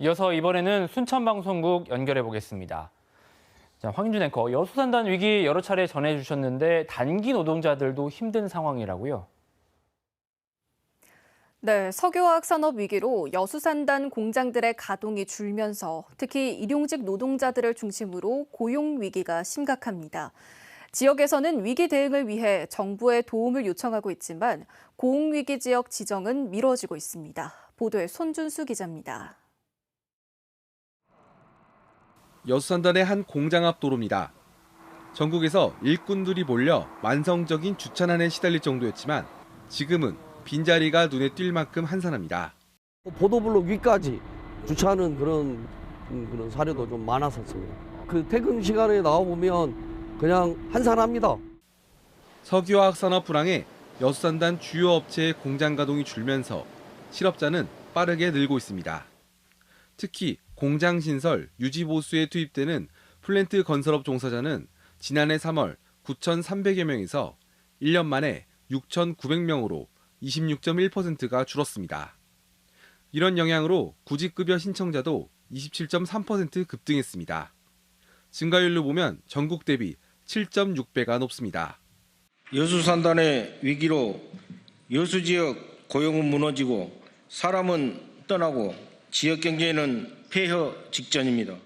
이어서 이번에는 순천방송국 연결해 보겠습니다. 자, 황윤준 앵커, 여수산단 위기 여러 차례 전해주셨는데 단기 노동자들도 힘든 상황이라고요? 네, 석유화학 산업 위기로 여수산단 공장들의 가동이 줄면서 특히 일용직 노동자들을 중심으로 고용 위기가 심각합니다. 지역에서는 위기 대응을 위해 정부의 도움을 요청하고 있지만 고용위기 지역 지정은 미뤄지고 있습니다. 보도에 손준수 기자입니다. 여수산단의 한 공장 앞 도로입니다. 전국에서 일꾼들이 몰려 만성적인 주차난에 시달릴 정도였지만 지금은 빈자리가 눈에 띌 만큼 한산합니다. 보도블록 위까지 주차하는 그런 사례도 좀 많았었습니다. 그 퇴근 시간에 나와보면 그냥 한산합니다. 석유화학 산업 불황에 여수산단 주요 업체의 공장 가동이 줄면서 실업자는 빠르게 늘고 있습니다. 특히 공장 신설, 유지 보수에 투입되는 플랜트 건설업 종사자는 지난해 3월 9,300여 명에서 1년 만에 6,900명으로 26.1%가 줄었습니다. 이런 영향으로 구직급여 신청자도 27.3% 급등했습니다. 증가율로 보면 전국 대비 7.6배가 높습니다. 여수산단의 위기로 여수 지역 고용은 무너지고 사람은 떠나고 지역 경제는 폐허 직전입니다.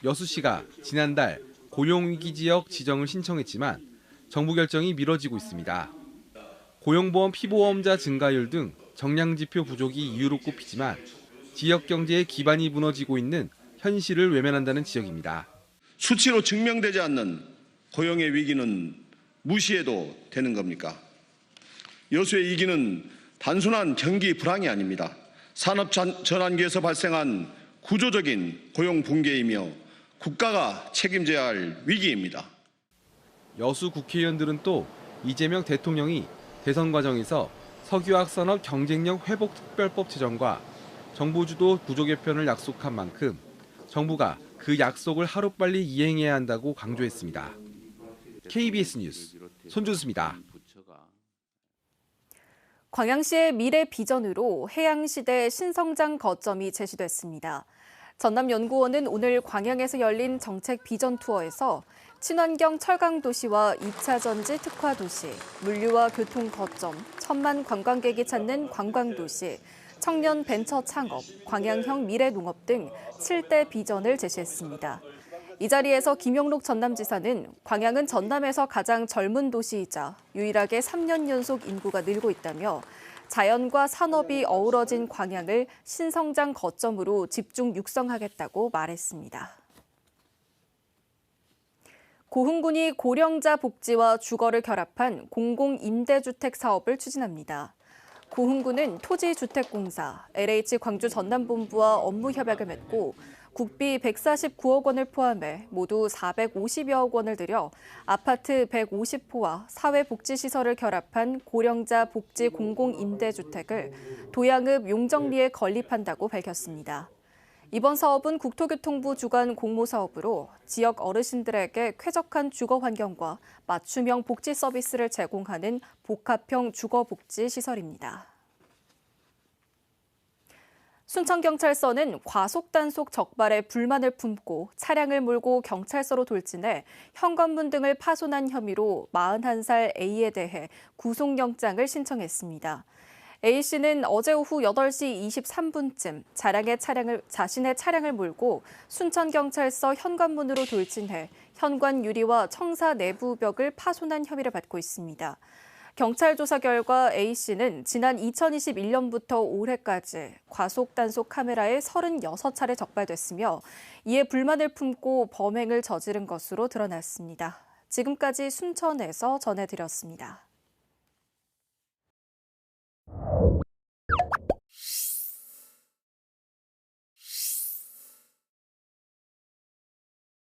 여수시가 지난달 고용위기 지역 지정을 신청했지만 정부 결정이 미뤄지고 있습니다. 고용보험 피보험자 증가율 등 정량지표 부족이 이유로 꼽히지만 지역 경제의 기반이 무너지고 있는 현실을 외면한다는 지적입니다. 수치로 증명되지 않는 고용의 위기는 무시해도 되는 겁니까? 여수의 위기는 단순한 경기 불황이 아닙니다. 산업 전환기에서 발생한 구조적인 고용 붕괴이며 국가가 책임져야 할 위기입니다. 여수 국회의원들은 또 이재명 대통령이 대선 과정에서 석유화학 산업 경쟁력 회복 특별법 제정과 정부 주도 구조 개편을 약속한 만큼 정부가 그 약속을 하루빨리 이행해야 한다고 강조했습니다. KBS 뉴스 손준수입니다. 광양시의 미래 비전으로 해양시대 신성장 거점이 제시됐습니다. 전남연구원은 오늘 광양에서 열린 정책 비전 투어에서 친환경 철강 도시와 2차 전지 특화 도시, 물류와 교통 거점, 1,000만 관광객이 찾는 관광 도시, 청년 벤처 창업, 광양형 미래 농업 등 7대 비전을 제시했습니다. 이 자리에서 김용록 전남지사는 광양은 전남에서 가장 젊은 도시이자 유일하게 3년 연속 인구가 늘고 있다며 자연과 산업이 어우러진 광양을 신성장 거점으로 집중 육성하겠다고 말했습니다. 고흥군이 고령자 복지와 주거를 결합한 공공임대주택 사업을 추진합니다. 고흥군은 토지주택공사, LH 광주 전남본부와 업무 협약을 맺고 국비 149억 원을 포함해 모두 450여억 원을 들여 아파트 150호와 사회복지시설을 결합한 고령자 복지 공공임대주택을 도양읍 용정리에 건립한다고 밝혔습니다. 이번 사업은 국토교통부 주관 공모사업으로 지역 어르신들에게 쾌적한 주거 환경과 맞춤형 복지 서비스를 제공하는 복합형 주거복지 시설입니다. 순천경찰서는 과속단속 적발에 불만을 품고 차량을 몰고 경찰서로 돌진해 현관문 등을 파손한 혐의로 41살 A에 대해 구속영장을 신청했습니다. A씨는 어제 오후 8시 23분쯤 자신의 차량을 몰고 순천경찰서 현관문으로 돌진해 현관 유리와 청사 내부 벽을 파손한 혐의를 받고 있습니다. 경찰 조사 결과 A씨는 지난 2021년부터 올해까지 과속단속 카메라에 36차례 적발됐으며 이에 불만을 품고 범행을 저지른 것으로 드러났습니다. 지금까지 순천에서 전해드렸습니다.